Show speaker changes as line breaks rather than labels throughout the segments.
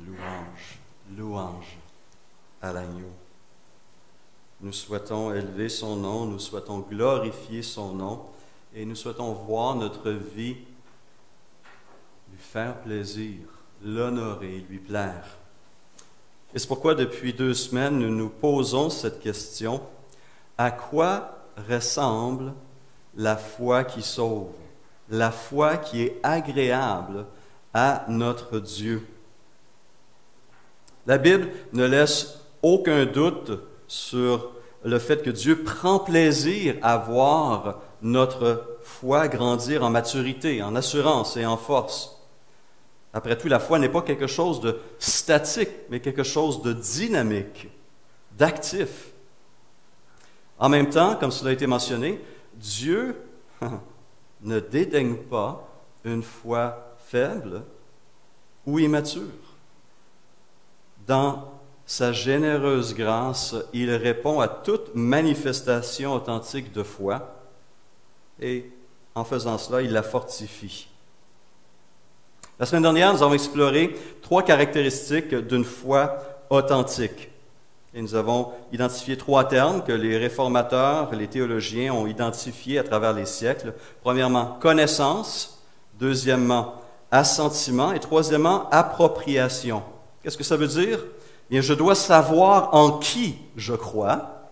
Louange, louange à l'agneau. Nous souhaitons élever son nom, nous souhaitons glorifier son nom et nous souhaitons voir notre vie lui faire plaisir, l'honorer, lui plaire. Et c'est pourquoi depuis 2 semaines, nous nous posons cette question: à quoi ressemble la foi qui sauve, la foi qui est agréable à notre Dieu? La Bible ne laisse aucun doute sur le fait que Dieu prend plaisir à voir notre foi grandir en maturité, en assurance et en force. Après tout, la foi n'est pas quelque chose de statique, mais quelque chose de dynamique, d'actif. En même temps, comme cela a été mentionné, Dieu ne dédaigne pas une foi faible ou immature. Dans sa généreuse grâce, il répond à toute manifestation authentique de foi et, en faisant cela, il la fortifie. La semaine dernière, nous avons exploré 3 caractéristiques d'une foi authentique. Et nous avons identifié 3 termes que les réformateurs, les théologiens ont identifiés à travers les siècles. Premièrement, connaissance. Deuxièmement, assentiment. Et troisièmement, appropriation. Qu'est-ce que ça veut dire? Bien, je dois savoir en qui je crois,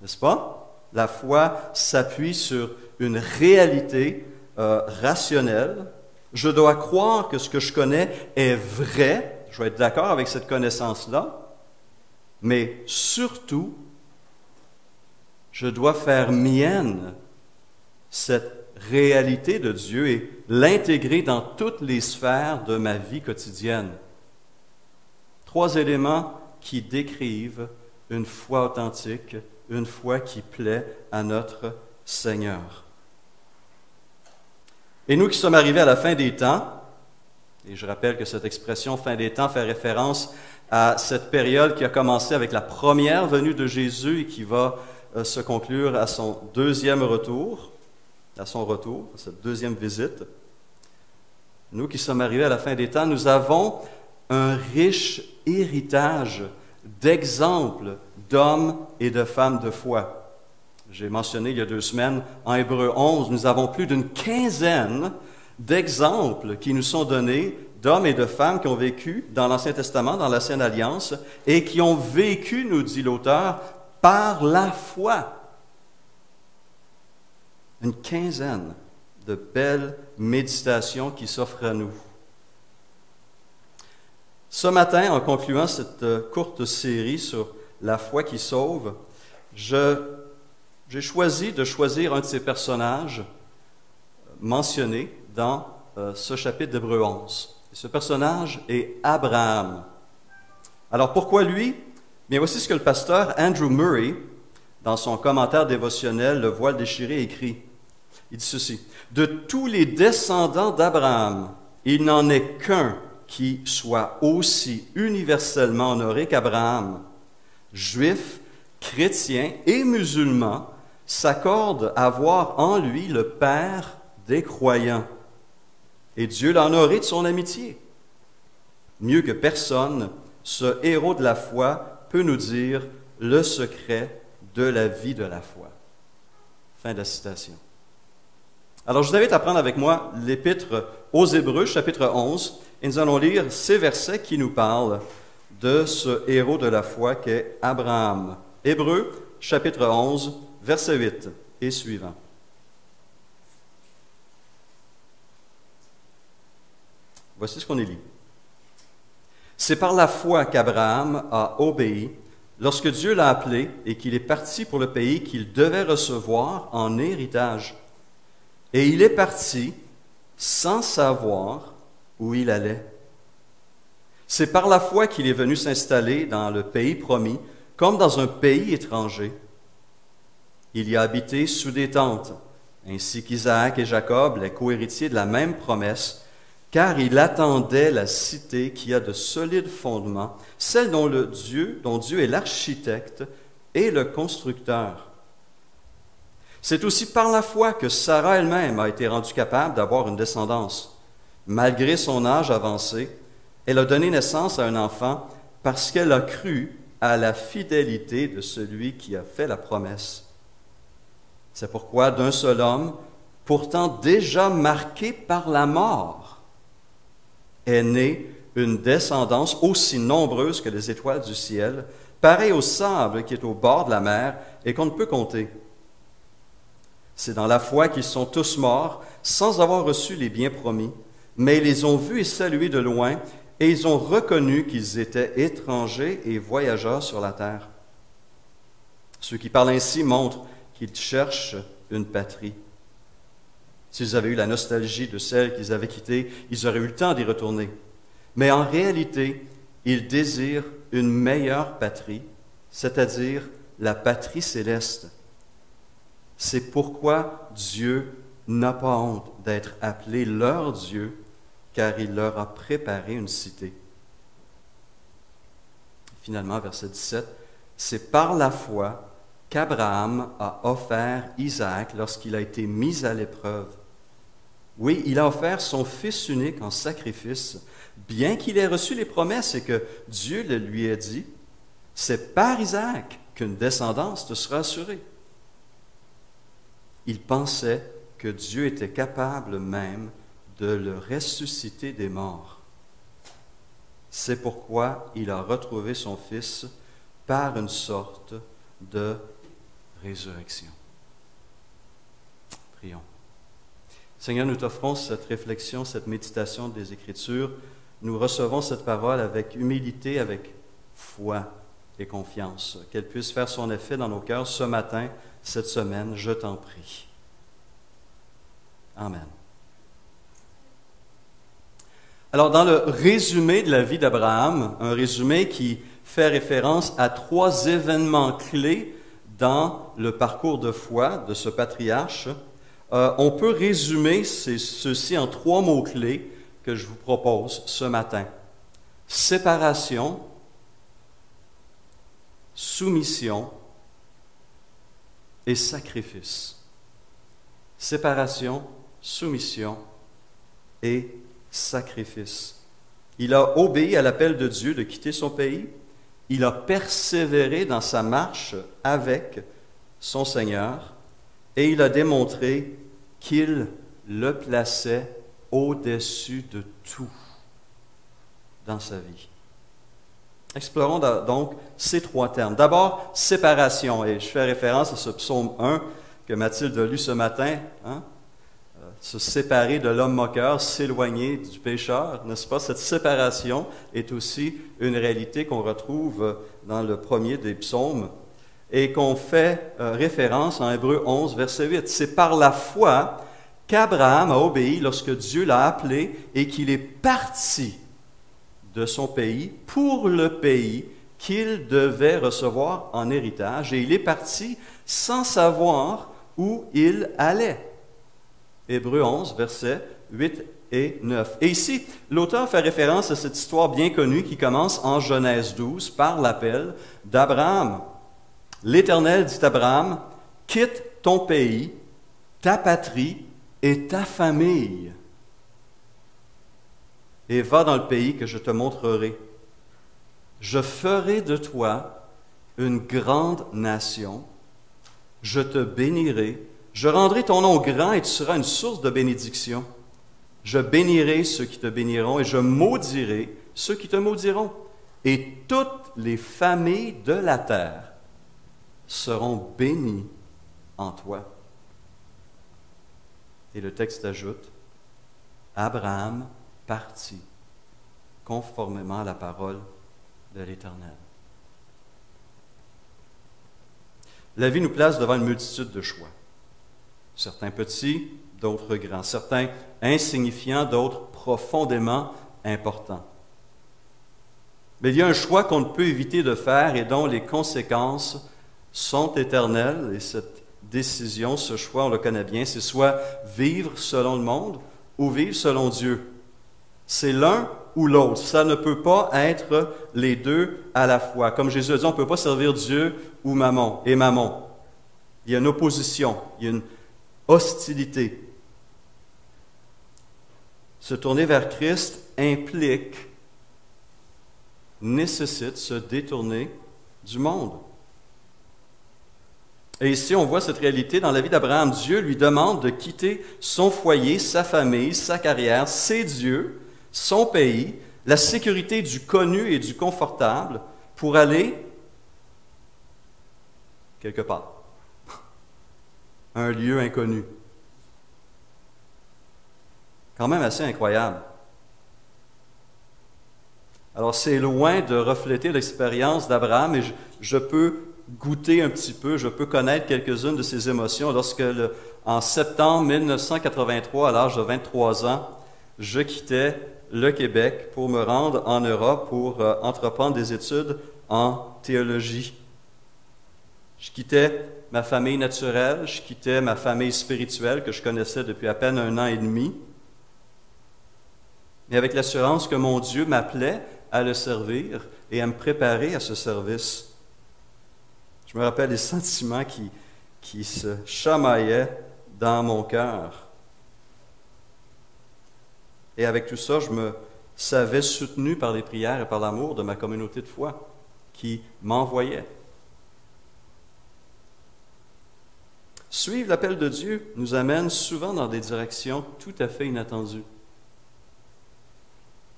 n'est-ce pas? La foi s'appuie sur une réalité rationnelle. Je dois croire que ce que je connais est vrai. Je dois être d'accord avec cette connaissance-là. Mais surtout, je dois faire mienne cette réalité de Dieu et l'intégrer dans toutes les sphères de ma vie quotidienne. 3 éléments qui décrivent une foi authentique, une foi qui plaît à notre Seigneur. Et nous qui sommes arrivés à la fin des temps, et je rappelle que cette expression « fin des temps » fait référence à cette période qui a commencé avec la première venue de Jésus et qui va se conclure à son 2e retour, à cette 2e visite. Nous qui sommes arrivés à la fin des temps, nous avons un riche héritage d'exemples d'hommes et de femmes de foi. J'ai mentionné il y a 2 semaines, en Hébreux 11, nous avons plus d'une quinzaine d'exemples qui nous sont donnés d'hommes et de femmes qui ont vécu dans l'Ancien Testament, dans l'Ancienne Alliance, et qui ont vécu, nous dit l'auteur, par la foi. Une quinzaine de belles méditations qui s'offrent à nous. Ce matin, en concluant cette courte série sur la foi qui sauve, j'ai choisi de choisir un de ces personnages mentionnés dans ce chapitre d'Hébreux 11. Et ce personnage est Abraham. Alors pourquoi lui? Bien, voici ce que le pasteur Andrew Murray, dans son commentaire dévotionnel, Le voile déchiré, écrit. Il dit ceci: « De tous les descendants d'Abraham, il n'en est qu'un qui soit aussi universellement honoré qu'Abraham. Juifs, chrétiens et musulmans s'accordent à voir en lui le Père des croyants. Et Dieu l'a honoré de son amitié. Mieux que personne, ce héros de la foi peut nous dire le secret de la vie de la foi. » Fin de la citation. Alors, je vous invite à prendre avec moi l'Épître aux Hébreux, chapitre 11, et nous allons lire ces versets qui nous parlent de ce héros de la foi qu'est Abraham. Hébreux, chapitre 11, verset 8 et suivant. Voici ce qu'on y lit. « C'est par la foi qu'Abraham a obéi lorsque Dieu l'a appelé et qu'il est parti pour le pays qu'il devait recevoir en héritage. Et il est parti sans savoir où il allait. C'est par la foi qu'il est venu s'installer dans le pays promis, comme dans un pays étranger. Il y a habité sous des tentes, ainsi qu'Isaac et Jacob, les cohéritiers de la même promesse, car il attendait la cité qui a de solides fondements, celle dont Dieu est l'architecte et le constructeur. C'est aussi par la foi que Sarah elle-même a été rendue capable d'avoir une descendance. Malgré son âge avancé, Elle a donné naissance à un enfant parce qu'elle a cru à la fidélité de celui qui a fait la promesse. C'est pourquoi d'un seul homme, pourtant déjà marqué par la mort, est née une descendance aussi nombreuse que les étoiles du ciel, pareille au sable qui est au bord de la mer et qu'on ne peut compter. C'est dans la foi qu'ils sont tous morts, sans avoir reçu les biens promis, mais ils les ont vus et salués de loin, et ils ont reconnu qu'ils étaient étrangers et voyageurs sur la terre. Ceux qui parlent ainsi montrent qu'ils cherchent une patrie. S'ils avaient eu la nostalgie de celle qu'ils avaient quittée, ils auraient eu le temps d'y retourner. Mais en réalité, ils désirent une meilleure patrie, c'est-à-dire la patrie céleste. C'est pourquoi Dieu n'a pas honte d'être appelé leur Dieu, car il leur a préparé une cité. Finalement, verset 17, c'est par la foi qu'Abraham a offert Isaac lorsqu'il a été mis à l'épreuve. Oui, il a offert son fils unique en sacrifice, bien qu'il ait reçu les promesses et que Dieu le lui ait dit, c'est par Isaac qu'une descendance te sera assurée. Il pensait que Dieu était capable même de le ressusciter des morts. C'est pourquoi il a retrouvé son fils par une sorte de résurrection. Prions. Seigneur, nous t'offrons cette réflexion, cette méditation des Écritures. Nous recevons cette parole avec humilité, avec foi et confiance. Qu'elle puisse faire son effet dans nos cœurs ce matin, cette semaine, je t'en prie. Amen. Alors, dans le résumé de la vie d'Abraham, un résumé qui fait référence à 3 événements clés dans le parcours de foi de ce patriarche, on peut résumer ceci en 3 mots-clés que je vous propose ce matin. Séparation, soumission et sacrifice. Séparation, soumission et sacrifice. Il a obéi à l'appel de Dieu de quitter son pays. Il a persévéré dans sa marche avec son Seigneur et il a démontré qu'il le plaçait au-dessus de tout dans sa vie. Explorons donc ces 3 termes. D'abord, séparation, et je fais référence à ce psaume 1 que Mathilde a lu ce matin, se séparer de l'homme moqueur, s'éloigner du pécheur, n'est-ce pas? Cette séparation est aussi une réalité qu'on retrouve dans le premier des psaumes et qu'on fait référence en Hébreux 11, verset 8. C'est par la foi qu'Abraham a obéi lorsque Dieu l'a appelé et qu'il est parti de son pays pour le pays qu'il devait recevoir en héritage. Et il est parti sans savoir où il allait. Hébreux 11, versets 8 et 9. Et ici, l'auteur fait référence à cette histoire bien connue qui commence en Genèse 12 par l'appel d'Abraham. L'Éternel dit à Abraham, « Quitte ton pays, ta patrie et ta famille, et va dans le pays que je te montrerai. Je ferai de toi une grande nation, je te bénirai, je rendrai ton nom grand et tu seras une source de bénédiction. Je bénirai ceux qui te béniront et je maudirai ceux qui te maudiront. Et toutes les familles de la terre seront bénies en toi. » Et le texte ajoute, Abraham partit conformément à la parole de l'Éternel. La vie nous place devant une multitude de choix. Certains petits, d'autres grands. Certains insignifiants, d'autres profondément importants. Mais il y a un choix qu'on ne peut éviter de faire et dont les conséquences sont éternelles. Et cette décision, ce choix, on le connaît bien, c'est soit vivre selon le monde ou vivre selon Dieu. C'est l'un ou l'autre. Ça ne peut pas être les deux à la fois. Comme Jésus a dit, on ne peut pas servir Dieu ou Mammon. Et Mammon. Il y a une opposition, il y a une hostilité. Se tourner vers Christ implique nécessite se détourner du monde. Et ici, on voit cette réalité dans la vie d'Abraham. Dieu lui demande de quitter son foyer, sa famille, sa carrière, ses dieux, son pays, la sécurité du connu et du confortable pour aller quelque part. Un lieu inconnu. Quand même assez incroyable. Alors, c'est loin de refléter l'expérience d'Abraham, et je peux goûter un petit peu, je peux connaître quelques-unes de ses émotions lorsque, en septembre 1983, à l'âge de 23 ans, je quittais le Québec pour me rendre en Europe pour entreprendre des études en théologie. Je quittais ma famille naturelle, je quittais ma famille spirituelle que je connaissais depuis à peine 1 an et demi, mais avec l'assurance que mon Dieu m'appelait à le servir et à me préparer à ce service. Je me rappelle les sentiments qui se chamaillaient dans mon cœur. Et avec tout ça, je me savais soutenu par les prières et par l'amour de ma communauté de foi qui m'envoyait. Suivre l'appel de Dieu nous amène souvent dans des directions tout à fait inattendues.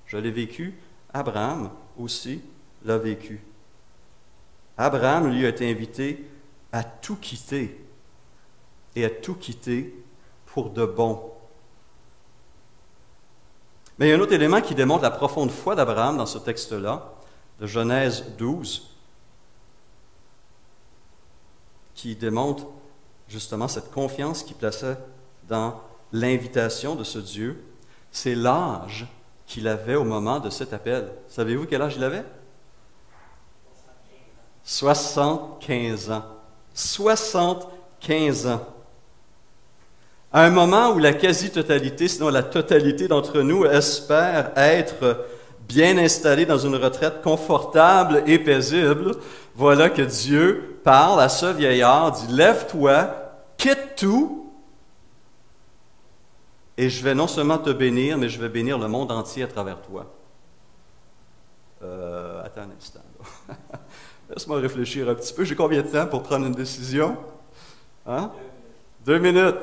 Je l'ai vécu, Abraham aussi l'a vécu. Abraham, lui, a été invité à tout quitter, et à tout quitter pour de bon. Mais il y a un autre élément qui démontre la profonde foi d'Abraham dans ce texte-là, de Genèse 12, qui démontre justement cette confiance qu'il plaçait dans l'invitation de ce Dieu. C'est l'âge qu'il avait au moment de cet appel. Savez-vous quel âge il avait? 75 ans. 75 ans. À un moment où la quasi-totalité, sinon la totalité d'entre nous, espère être bien installés dans une retraite confortable et paisible, voilà que Dieu parle à ce vieillard, dit « Lève-toi, quitte tout, et je vais non seulement te bénir, mais je vais bénir le monde entier à travers toi. » Attends un instant. Laisse-moi réfléchir un petit peu. J'ai combien de temps pour prendre une décision? Hein? 2 minutes.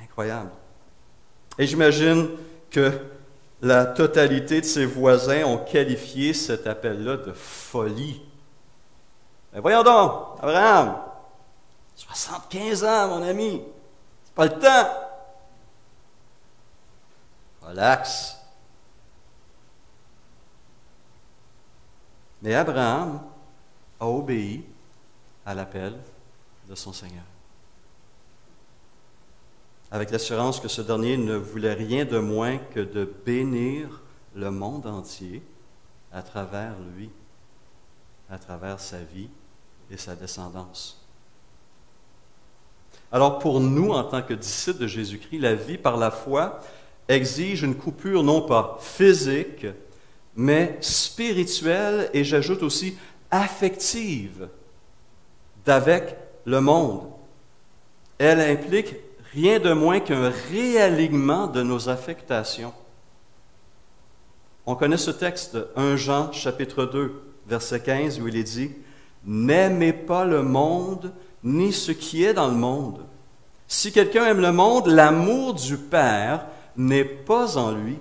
Incroyable. Et j'imagine que la totalité de ses voisins ont qualifié cet appel-là de folie. Mais voyons donc, Abraham, 75 ans, mon ami, c'est pas le temps. Relax. Mais Abraham a obéi à l'appel de son Seigneur, avec l'assurance que ce dernier ne voulait rien de moins que de bénir le monde entier à travers lui, à travers sa vie et sa descendance. Alors pour nous, en tant que disciples de Jésus-Christ, la vie par la foi exige une coupure non pas physique, mais spirituelle et j'ajoute aussi affective d'avec le monde. Elle implique rien de moins qu'un réalignement de nos affectations. On connaît ce texte, 1 Jean chapitre 2, verset 15, où il est dit « N'aimez pas le monde, ni ce qui est dans le monde. Si quelqu'un aime le monde, l'amour du Père n'est pas en lui.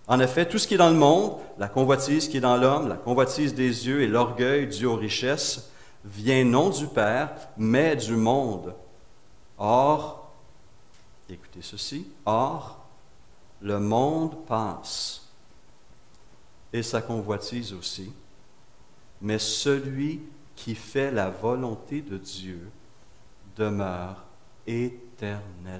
En effet, tout ce qui est dans le monde, la convoitise qui est dans l'homme, la convoitise des yeux et l'orgueil dû aux richesses, vient non du Père, mais du monde. Or, écoutez ceci, or, le monde passe, et sa convoitise aussi, mais celui qui fait la volonté de Dieu demeure éternellement.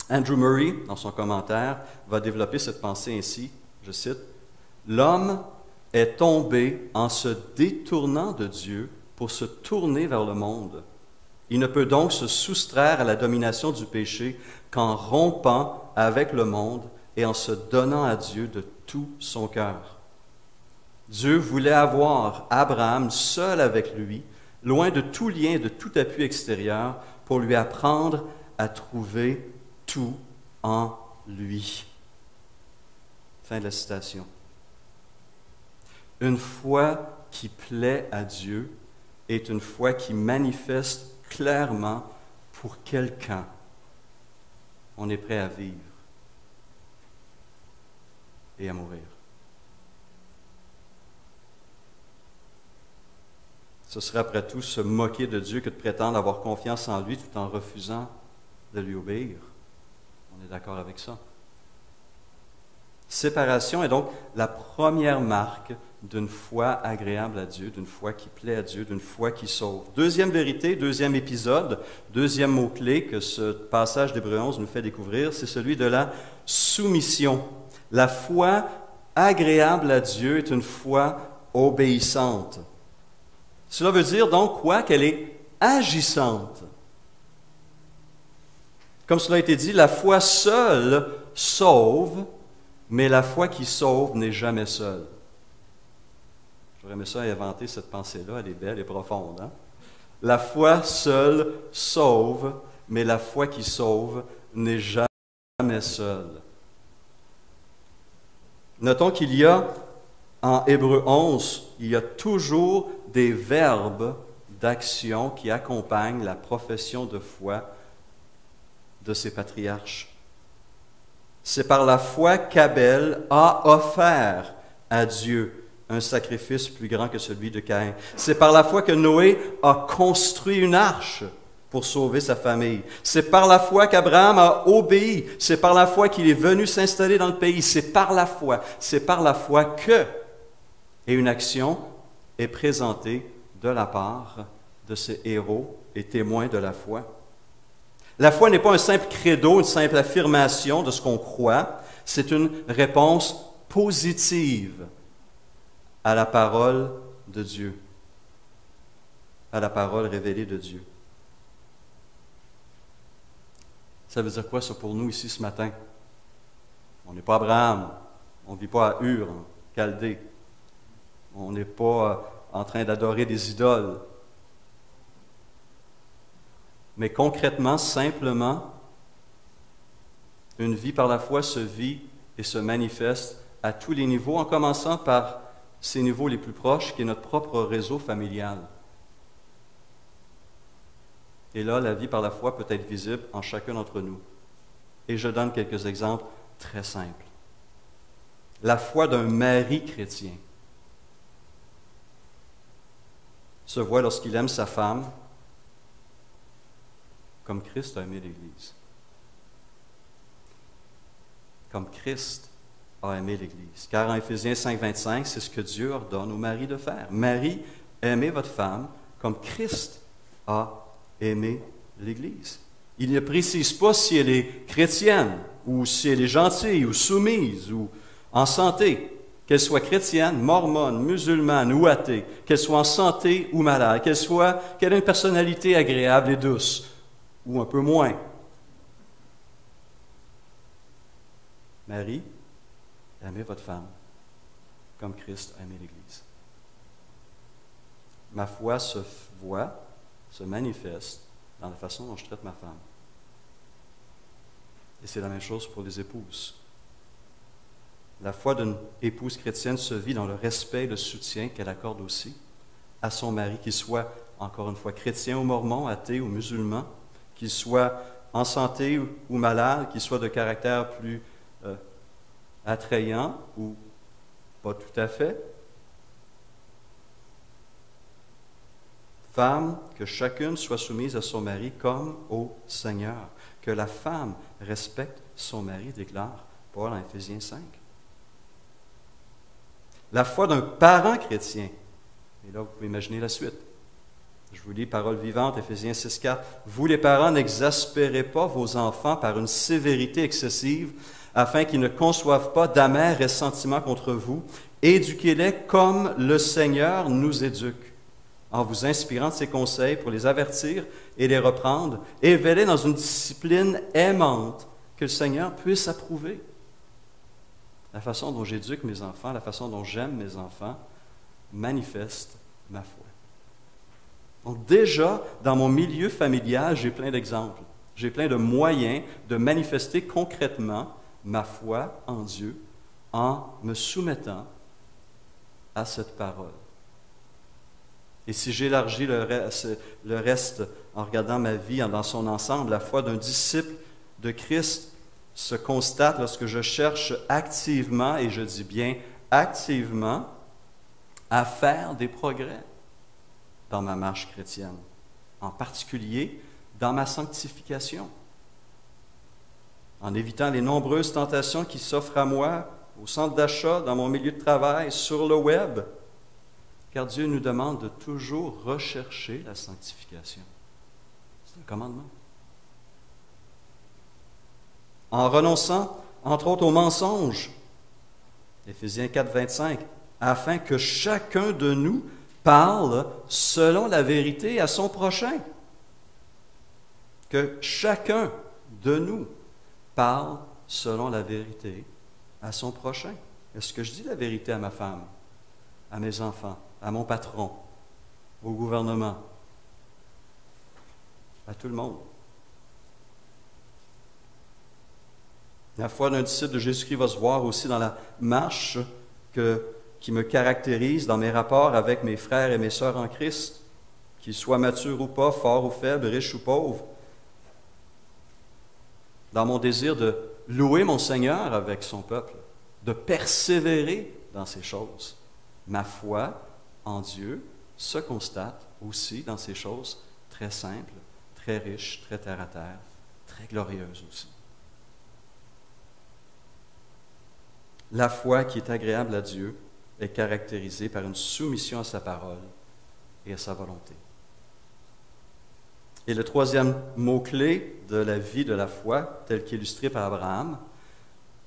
Andrew Murray, dans son commentaire, va développer cette pensée ainsi, je cite, « L'homme est tombé en se détournant de Dieu pour se tourner vers le monde. Il ne peut donc se soustraire à la domination du péché qu'en rompant avec le monde et en se donnant à Dieu de tout son cœur. Dieu voulait avoir Abraham seul avec lui, loin de tout lien, de tout appui extérieur, pour lui apprendre à trouver tout en lui. Fin de la citation. Une foi qui plaît à Dieu est une foi qui manifeste clairement pour quelqu'un. On est prêt à vivre et à mourir. Ce serait après tout se moquer de Dieu que de prétendre avoir confiance en lui tout en refusant de lui obéir. On est d'accord avec ça. Séparation est donc la première marque d'une foi agréable à Dieu, d'une foi qui plaît à Dieu, d'une foi qui sauve. Deuxième vérité, deuxième épisode, deuxième mot-clé que ce passage d'Hébreux 11 nous fait découvrir, c'est celui de la soumission. La foi agréable à Dieu est une foi obéissante. Cela veut dire donc quoi? Qu'elle est agissante. Comme cela a été dit, la foi seule sauve, mais la foi qui sauve n'est jamais seule. J'aurais aimé ça inventer cette pensée-là, elle est belle et profonde. Hein? La foi seule sauve, mais la foi qui sauve n'est jamais seule. Notons qu'il y a, en Hébreux 11, il y a toujours des verbes d'action qui accompagnent la profession de foi de ces patriarches. C'est par la foi qu'Abel a offert à Dieu un sacrifice plus grand que celui de Caïn. C'est par la foi que Noé a construit une arche pour sauver sa famille. C'est par la foi qu'Abraham a obéi. C'est par la foi qu'il est venu s'installer dans le pays. C'est par la foi que, et une action est présentée de la part de ces héros et témoins de la foi. La foi n'est pas un simple credo, une simple affirmation de ce qu'on croit, c'est une réponse positive à la parole de Dieu, à la parole révélée de Dieu. Ça veut dire quoi ça pour nous ici ce matin? On n'est pas Abraham, on ne vit pas à Ur, en Chaldée, on n'est pas en train d'adorer des idoles. Mais concrètement, simplement, une vie par la foi se vit et se manifeste à tous les niveaux, en commençant par ces niveaux les plus proches, qui est notre propre réseau familial. Et là, la vie par la foi peut être visible en chacun d'entre nous. Et je donne quelques exemples très simples. La foi d'un mari chrétien se voit lorsqu'il aime sa femme comme Christ a aimé l'Église. Comme Christ a aimé l'Église. Car en Éphésiens 5,25, c'est ce que Dieu ordonne aux maris de faire. Marie, aimez votre femme comme Christ a aimé l'Église. Il ne précise pas si elle est chrétienne, ou si elle est gentille, ou soumise, ou en santé. Qu'elle soit chrétienne, mormone, musulmane ou athée, qu'elle soit en santé ou malade, qu'elle ait une personnalité agréable et douce, ou un peu moins. Marie, aimez votre femme comme Christ a aimé l'Église. Ma foi se voit, se manifeste dans la façon dont je traite ma femme. Et c'est la même chose pour les épouses. La foi d'une épouse chrétienne se vit dans le respect et le soutien qu'elle accorde aussi à son mari, qu'il soit, encore une fois, chrétien ou mormon, athée ou musulman, qu'il soit en santé ou malade, qu'il soit de caractère plus attrayant ou pas tout à fait. Femme, que chacune soit soumise à son mari comme au Seigneur. Que la femme respecte son mari, déclare Paul en Éphésiens 5. La foi d'un parent chrétien. Et là, vous pouvez imaginer la suite. Je vous lis parole vivante, Éphésiens 6,4. Vous les parents, n'exaspérez pas vos enfants par une sévérité excessive, afin qu'ils ne conçoivent pas d'amers ressentiments contre vous. Éduquez-les comme le Seigneur nous éduque, en vous inspirant de ses conseils pour les avertir et les reprendre, élevez-les dans une discipline aimante que le Seigneur puisse approuver. La façon dont j'éduque mes enfants, la façon dont j'aime mes enfants, manifeste ma foi. Donc déjà, dans mon milieu familial, j'ai plein d'exemples. J'ai plein de moyens de manifester concrètement ma foi en Dieu en me soumettant à cette parole. Et si j'élargis le reste en regardant ma vie dans son ensemble, la foi d'un disciple de Christ se constate lorsque je cherche activement, et je dis bien activement, à faire des progrès dans ma marche chrétienne, en particulier dans ma sanctification, en évitant les nombreuses tentations qui s'offrent à moi au centre d'achat, dans mon milieu de travail, sur le web, car Dieu nous demande de toujours rechercher la sanctification. C'est un commandement. En renonçant, entre autres, aux mensonges, Éphésiens 4, 25, afin que chacun de nous parle selon la vérité à son prochain. Que chacun de nous parle selon la vérité à son prochain. Est-ce que je dis la vérité à ma femme, à mes enfants, à mon patron, au gouvernement, à tout le monde? La foi d'un disciple de Jésus-Christ va se voir aussi dans la marche qui me caractérise dans mes rapports avec mes frères et mes sœurs en Christ, qu'ils soient matures ou pas, forts ou faibles, riches ou pauvres. Dans mon désir de louer mon Seigneur avec son peuple, de persévérer dans ces choses. Ma foi en Dieu se constate aussi dans ces choses très simples, très riches, très terre-à-terre, très glorieuses aussi. La foi qui est agréable à Dieu est caractérisée par une soumission à sa parole et à sa volonté. Et le troisième mot-clé de la vie de la foi, tel qu'illustré par Abraham,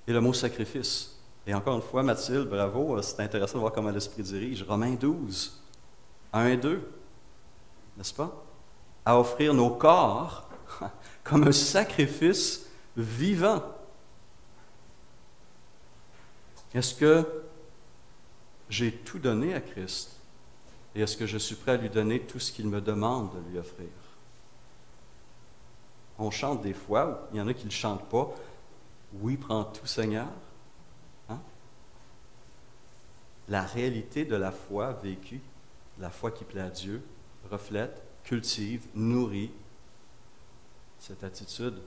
est le mot sacrifice. Et encore une fois, Mathilde, bravo, c'est intéressant de voir comment l'Esprit dirige. Romains 12, 1 et 2, n'est-ce pas? À offrir nos corps comme un sacrifice vivant. Est-ce que j'ai tout donné à Christ? Et est-ce que je suis prêt à lui donner tout ce qu'il me demande de lui offrir? On chante des fois, il y en a qui ne le chantent pas. Oui, prends tout, Seigneur. Hein? La réalité de la foi vécue, la foi qui plaît à Dieu, reflète, cultive, nourrit cette attitude.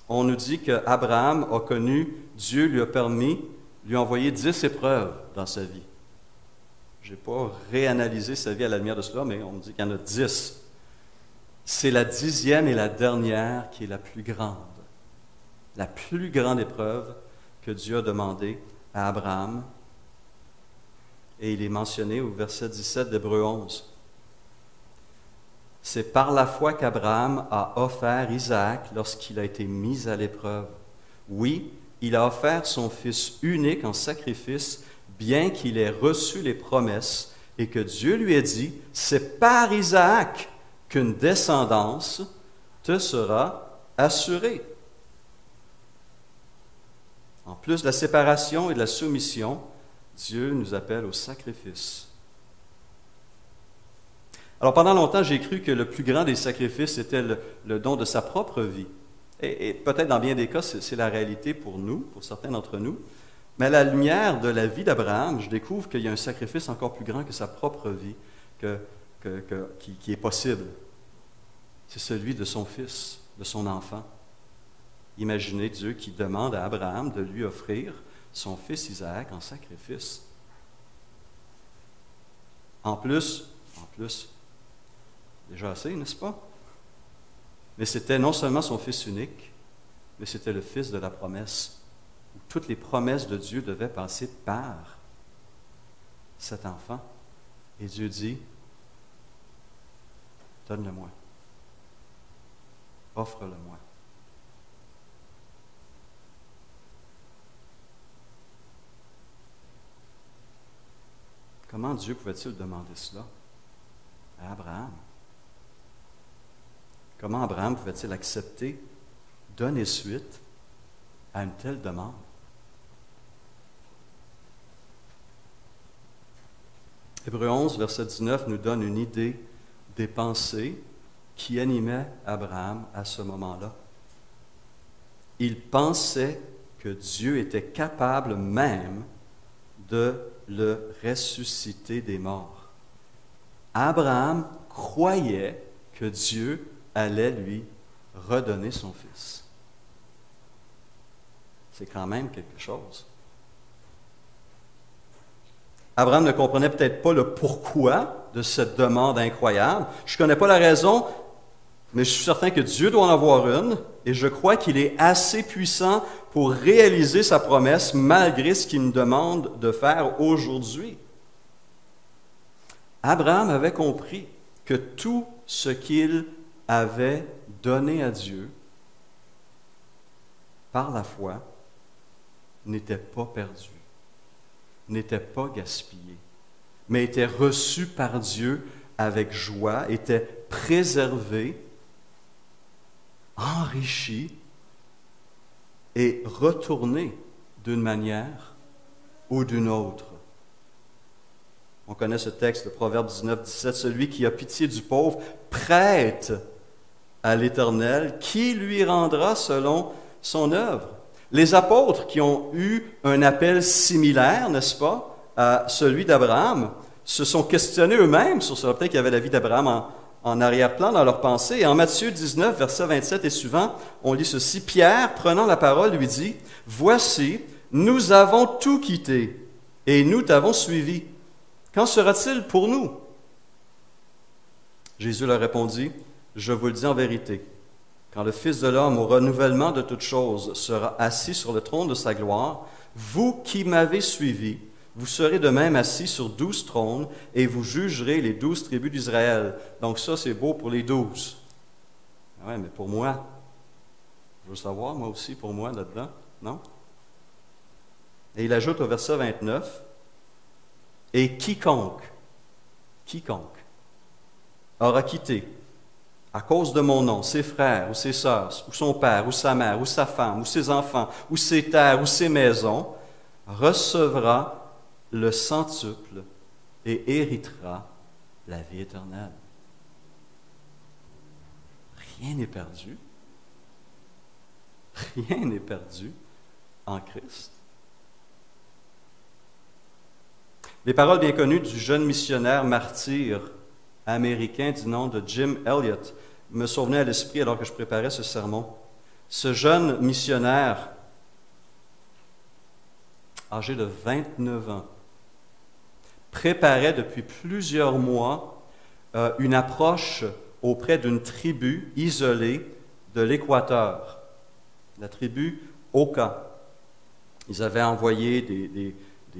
On nous dit qu'Abraham a connu, Dieu lui a permis, lui a envoyé 10 épreuves dans sa vie. Je n'ai pas réanalysé sa vie à la lumière de cela, mais on me dit qu'il y en a 10. C'est la 10e et la dernière qui est la plus grande. La plus grande épreuve que Dieu a demandée à Abraham. Et il est mentionné au verset 17 d'Hébreux 11. C'est par la foi qu'Abraham a offert Isaac lorsqu'il a été mis à l'épreuve. Oui, il a offert son fils unique en sacrifice, bien qu'il ait reçu les promesses et que Dieu lui ait dit, c'est par Isaac qu'une descendance te sera assurée. En plus de la séparation et de la soumission, Dieu nous appelle au sacrifice. Alors pendant longtemps, j'ai cru que le plus grand des sacrifices était le don de sa propre vie. Et peut-être dans bien des cas, c'est la réalité pour nous, pour certains d'entre nous. Mais à la lumière de la vie d'Abraham, je découvre qu'il y a un sacrifice encore plus grand que sa propre vie qui est possible. C'est celui de son fils, de son enfant. Imaginez Dieu qui demande à Abraham de lui offrir son fils Isaac en sacrifice. En plus, déjà assez, n'est-ce pas? Mais c'était non seulement son fils unique, mais c'était le fils de la promesse, où toutes les promesses de Dieu devaient passer par cet enfant. Et Dieu dit, donne-le-moi, offre-le-moi. Comment Dieu pouvait-il demander cela à Abraham? Comment Abraham pouvait-il accepter, donner suite à une telle demande? Hébreux 11, verset 19, nous donne une idée des pensées qui animaient Abraham à ce moment-là. Il pensait que Dieu était capable même de le ressusciter des morts. Abraham croyait que Dieu allait lui redonner son fils. C'est quand même quelque chose. Abraham ne comprenait peut-être pas le pourquoi de cette demande incroyable. Je ne connais pas la raison, mais je suis certain que Dieu doit en avoir une, et je crois qu'il est assez puissant pour réaliser sa promesse malgré ce qu'il nous demande de faire aujourd'hui. Abraham avait compris que tout ce qu'il avait donné à Dieu par la foi n'était pas perdu, n'était pas gaspillé, mais était reçu par Dieu avec joie, était préservé, enrichi et retourné d'une manière ou d'une autre. On connaît ce texte, le Proverbe 19, 17, « Celui qui a pitié du pauvre prête à l'Éternel, qui lui rendra selon son œuvre. » Les apôtres qui ont eu un appel similaire, n'est-ce pas, à celui d'Abraham, se sont questionnés eux-mêmes sur cela. Peut-être qu'il y avait la vie d'Abraham en arrière-plan dans leur pensée. Et en Matthieu 19, versets 27 et suivant, on lit ceci. « Pierre, prenant la parole, lui dit, « Voici, nous avons tout quitté, et nous t'avons suivi. Qu'en sera-t-il pour nous? » Jésus leur répondit, « Je vous le dis en vérité, quand le Fils de l'homme, au renouvellement de toutes choses, sera assis sur le trône de sa gloire, vous qui m'avez suivi, vous serez de même assis sur 12 trônes, et vous jugerez les 12 tribus d'Israël. » Donc ça, c'est beau pour les 12. Oui, mais pour moi, je veux savoir, moi aussi, pour moi, là-dedans, non? Et il ajoute au verset 29, « Et quiconque aura quitté, à cause de mon nom, ses frères ou ses sœurs, ou son père, ou sa mère, ou sa femme, ou ses enfants, ou ses terres, ou ses maisons, recevra le centuple et héritera la vie éternelle. » Rien n'est perdu. Rien n'est perdu en Christ. Les paroles bien connues du jeune missionnaire martyr américain du nom de Jim Elliot me sont venues à l'esprit alors que je préparais ce sermon. Ce jeune missionnaire, âgé de 29 ans, préparait depuis plusieurs mois une approche auprès d'une tribu isolée de l'Équateur, la tribu Oka. Ils avaient envoyé des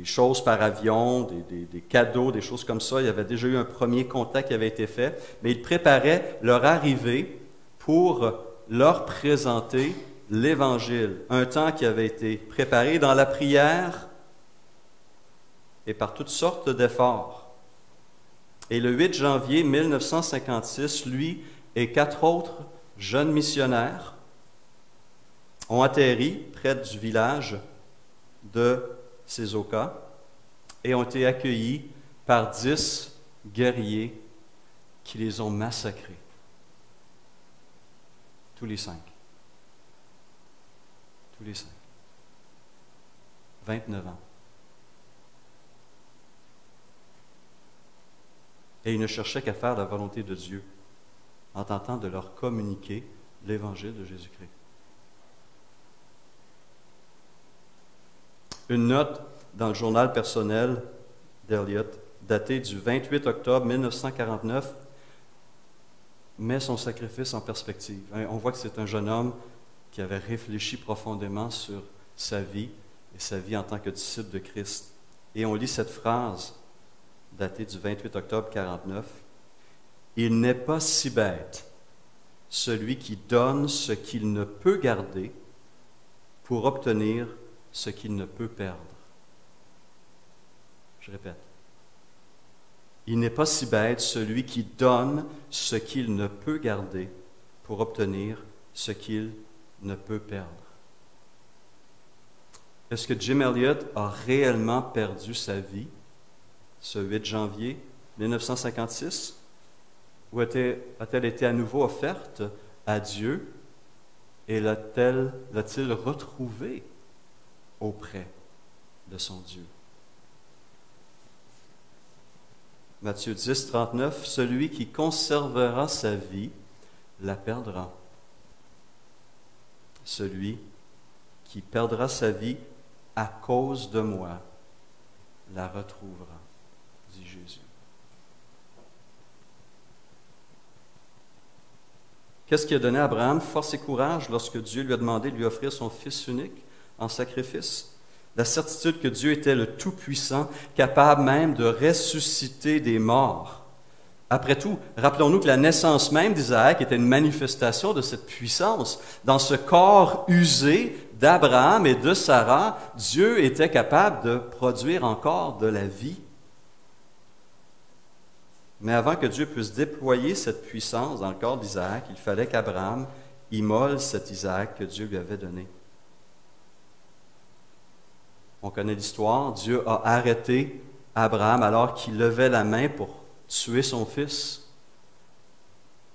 choses par avion, des cadeaux, des choses comme ça. Il y avait déjà eu un premier contact qui avait été fait, mais ils préparaient leur arrivée pour leur présenter l'Évangile. Un temps qui avait été préparé dans la prière et par toutes sortes d'efforts. Et le 8 janvier 1956, lui et 4 autres jeunes missionnaires ont atterri près du village de Sezoka et ont été accueillis par 10 guerriers qui les ont massacrés. Tous les 5. Tous les 5. 29 ans. Et ils ne cherchaient qu'à faire la volonté de Dieu en tentant de leur communiquer l'Évangile de Jésus-Christ. Une note dans le journal personnel d'Elliot, datée du 28 octobre 1949, met son sacrifice en perspective. On voit que c'est un jeune homme qui avait réfléchi profondément sur sa vie et sa vie en tant que disciple de Christ. Et on lit cette phrase datée du 28 octobre 1949. « Il n'est pas si bête, celui qui donne ce qu'il ne peut garder pour obtenir ce qu'il ne peut perdre. » Je répète. Il n'est pas si bête celui qui donne ce qu'il ne peut garder pour obtenir ce qu'il ne peut perdre. Est-ce que Jim Elliot a réellement perdu sa vie ce 8 janvier 1956? Ou a-t-elle été à nouveau offerte à Dieu et l'a-t-il retrouvée auprès de son Dieu? Matthieu 10, 39, « Celui qui conservera sa vie la perdra. Celui qui perdra sa vie à cause de moi la retrouvera, dit Jésus. » Qu'est-ce qui a donné à Abraham force et courage lorsque Dieu lui a demandé de lui offrir son fils unique en sacrifice? La certitude que Dieu était le Tout-Puissant, capable même de ressusciter des morts. Après tout, rappelons-nous que la naissance même d'Isaac était une manifestation de cette puissance. Dans ce corps usé d'Abraham et de Sarah, Dieu était capable de produire encore de la vie. Mais avant que Dieu puisse déployer cette puissance dans le corps d'Isaac, il fallait qu'Abraham immole cet Isaac que Dieu lui avait donné. On connaît l'histoire, Dieu a arrêté Abraham alors qu'il levait la main pour tuer son fils.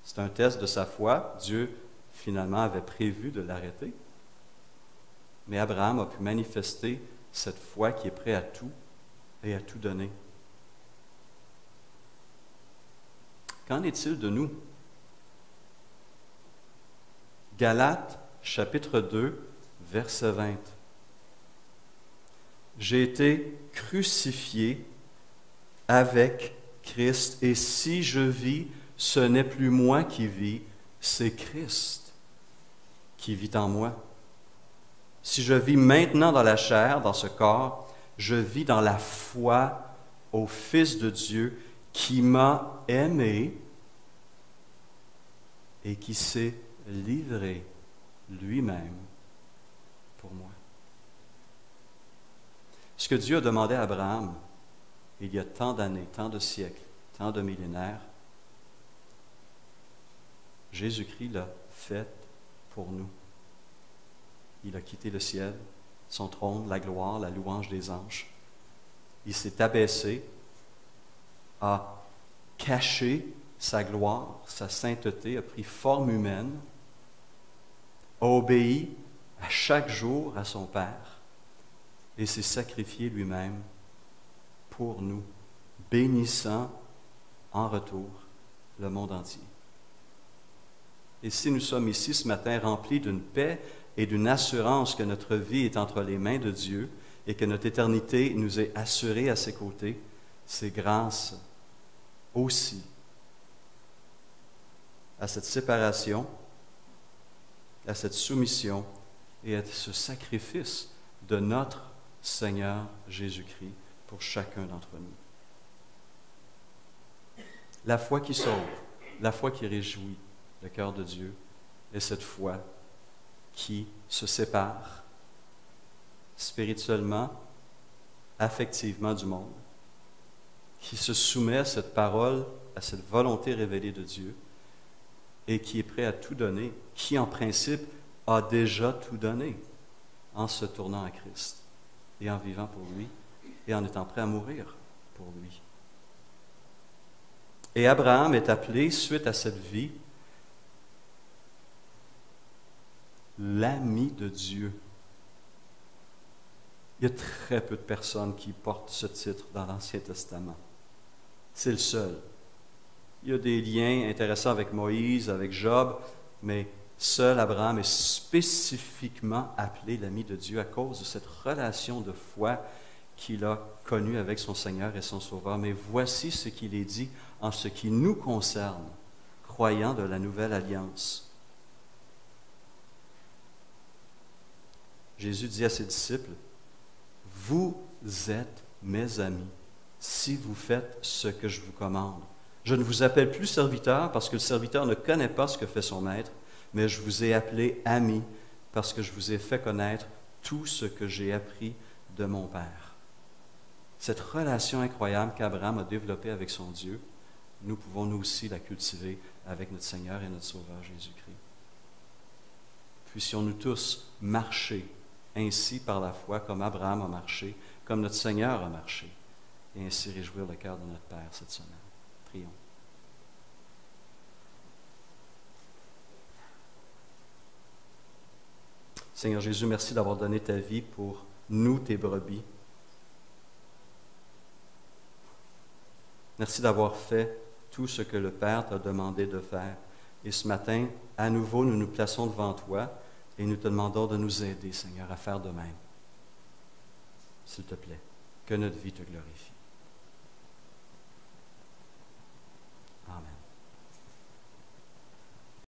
C'est un test de sa foi. Dieu, finalement, avait prévu de l'arrêter. Mais Abraham a pu manifester cette foi qui est prêt à tout et à tout donner. Qu'en est-il de nous? Galates, chapitre 2, verset 20. « J'ai été crucifié avec Christ, et si je vis, ce n'est plus moi qui vis, c'est Christ qui vit en moi. Si je vis maintenant dans la chair, dans ce corps, je vis dans la foi au Fils de Dieu qui m'a aimé et qui s'est livré lui-même pour moi. » Ce que Dieu a demandé à Abraham, il y a tant d'années, tant de siècles, tant de millénaires, Jésus-Christ l'a fait pour nous. Il a quitté le ciel, son trône, la gloire, la louange des anges. Il s'est abaissé, a caché sa gloire, sa sainteté, a pris forme humaine, a obéi à chaque jour à son Père et s'est sacrifié lui-même pour nous, bénissant en retour le monde entier. Et si nous sommes ici ce matin remplis d'une paix et d'une assurance que notre vie est entre les mains de Dieu et que notre éternité nous est assurée à ses côtés, c'est grâce aussi à cette séparation, à cette soumission et à ce sacrifice de notre Seigneur Jésus-Christ pour chacun d'entre nous. La foi qui sauve, la foi qui réjouit le cœur de Dieu, est cette foi qui se sépare spirituellement, affectivement du monde, qui se soumet à cette parole, à cette volonté révélée de Dieu, et qui est prêt à tout donner, qui en principe a déjà tout donné en se tournant à Christ et en vivant pour lui et en étant prêt à mourir pour lui. Et Abraham est appelé, suite à cette vie, l'ami de Dieu. Il y a très peu de personnes qui portent ce titre dans l'Ancien Testament. C'est le seul. Il y a des liens intéressants avec Moïse, avec Job, mais seul Abraham est spécifiquement appelé l'ami de Dieu à cause de cette relation de foi qu'il a connue avec son Seigneur et son Sauveur. Mais voici ce qu'il est dit en ce qui nous concerne, croyants de la nouvelle alliance. Jésus dit à ses disciples, « Vous êtes mes amis si vous faites ce que je vous commande. Je ne vous appelle plus serviteur parce que le serviteur ne connaît pas ce que fait son maître, mais je vous ai appelé amis parce que je vous ai fait connaître tout ce que j'ai appris de mon Père. » Cette relation incroyable qu'Abraham a développée avec son Dieu, nous pouvons nous aussi la cultiver avec notre Seigneur et notre Sauveur Jésus-Christ. Puissions-nous tous marcher ainsi par la foi comme Abraham a marché, comme notre Seigneur a marché, et ainsi réjouir le cœur de notre Père cette semaine. Prions. Seigneur Jésus, merci d'avoir donné ta vie pour nous, tes brebis. Merci d'avoir fait tout ce que le Père t'a demandé de faire. Et ce matin, à nouveau, nous nous plaçons devant toi et nous te demandons de nous aider, Seigneur, à faire de même. S'il te plaît, que notre vie te glorifie. Amen.